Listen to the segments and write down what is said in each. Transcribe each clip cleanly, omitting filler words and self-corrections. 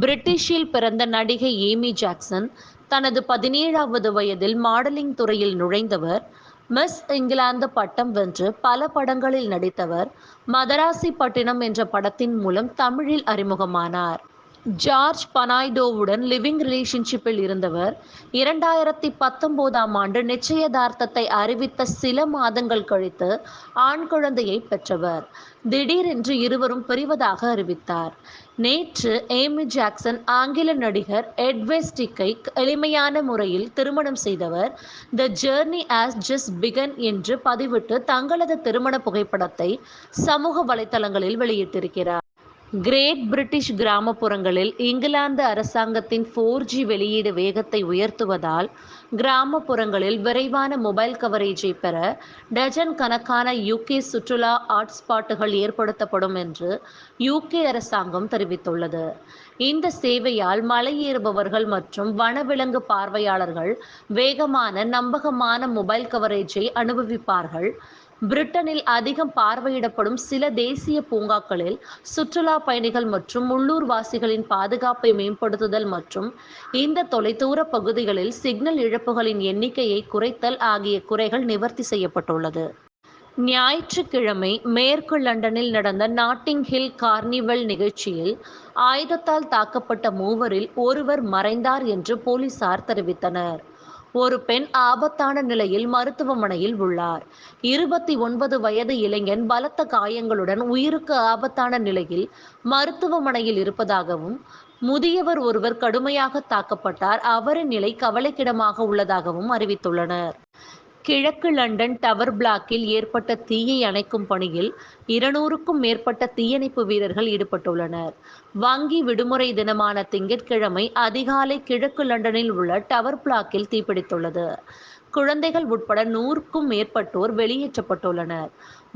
பிரிட்டிஷில் பிறந்த நடிகை Amy Jackson தனது 17வது வயதில் மாடலிங் துறையில் நுழைந்தவர். மிஸ் இங்கிலாந்து பட்டம் வென்று பல படங்களில் நடித்தவர். மதராசிப்பட்டினம் என்ற படத்தின் மூலம் தமிழில் அறிமுகமானார். ஜார்ஜ் பனாய்டோவுடன் லிவிங் ரிலேஷன்ஷிப்பில் இருந்தவர். 2019ஆம் ஆண்டு நிச்சயதார்த்தத்தை அறிவித்த சில மாதங்கள் கழித்து ஆண் குழந்தையை பெற்றவர். திடீரென்று இருவரும் பிரிவதாக அறிவித்தார். நேற்று ஏமி ஜாக்சன் ஆங்கில நடிகர் எட் வெஸ்டிக்கை எளிமையான முறையில் திருமணம் செய்தவர். த ஜர்னி ஆஸ் ஜஸ்ட் பிகன் என்று பதிவிட்டு தங்களது திருமண புகைப்படத்தை சமூக வலைதளங்களில் வெளியிட்டிருக்கிறார். கிரேட் பிரிட்டிஷ் கிராமப்புறங்களில் இங்கிலாந்து அரசாங்கத்தின் 4G வெளியீடு வேகத்தை உயர்த்துவதால் கிராமப்புறங்களில் விரைவான மொபைல் கவரேஜை பெற டஜன் கணக்கான UK சுற்றுலா ஹாட்ஸ்பாட்டுகள் ஏற்படுத்தப்படும் என்று UK அரசாங்கம் தெரிவித்துள்ளது. இந்த சேவையால் மலையேறுபவர்கள் மற்றும் வனவிலங்கு பார்வையாளர்கள் வேகமான நம்பகமான மொபைல் கவரேஜை அனுபவிப்பார்கள். பிரிட்டனில் அதிகம் பார்வையிடப்படும் சில தேசிய பூங்காக்களில் சுற்றுலா பயணிகள் மற்றும் உள்ளூர் வாசிகளின் பாதுகாப்பை மேம்படுத்துதல் மற்றும் இந்த தொலைதூர பகுதிகளில் சிக்னல் இழப்புகளின் எண்ணிக்கையை குறைத்தல் ஆகிய குறைகள் நிவர்த்தி செய்யப்பட்டுள்ளது. ஞாயிற்றுக்கிழமை மேற்கு லண்டனில் நடந்த நாட்டிங் ஹில் கார்னிவல் நிகழ்ச்சியில் ஆயுதத்தால் தாக்கப்பட்ட மூவரில் ஒருவர் மறைந்தார் என்று போலீசார் தெரிவித்தனர். ஒரு பெண் ஆபத்தான நிலையில் மருத்துவமனையில் உள்ளார். 29 வயது இளைஞன் பலத்த காயங்களுடன் உயிருக்கு ஆபத்தான நிலையில் மருத்துவமனையில் இருப்பதாகவும், முதியவர் ஒருவர் கடுமையாக தாக்கப்பட்டார், அவரின் நிலை கவலைக்கிடமாக உள்ளதாகவும் அறிவித்துள்ளனர். கிழக்கு லண்டன் டவர் பிளாக்கில் ஏற்பட்ட தீயை அணைக்கும் பணியில் 200க்கும் மேற்பட்ட தீயணைப்பு வீரர்கள் ஈடுபட்டுள்ளனர். வங்கி விடுமுறை தினமான திங்கட்கிழமை அதிகாலை கிழக்கு லண்டனில் உள்ள டவர் பிளாக்கில் தீப்பிடித்துள்ளது. குழந்தைகள் உட்பட 100க்கும் மேற்பட்டோர் வெளியேற்றப்பட்டுள்ளனர்.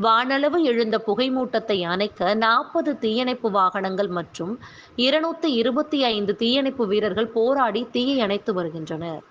வானளவு எழுந்த புகைமூட்டத்தை அணைக்க 40 தீயணைப்பு வாகனங்கள் மற்றும் 225 தீயணைப்பு வீரர்கள் போராடி தீயை அணைத்து வருகின்றனர்.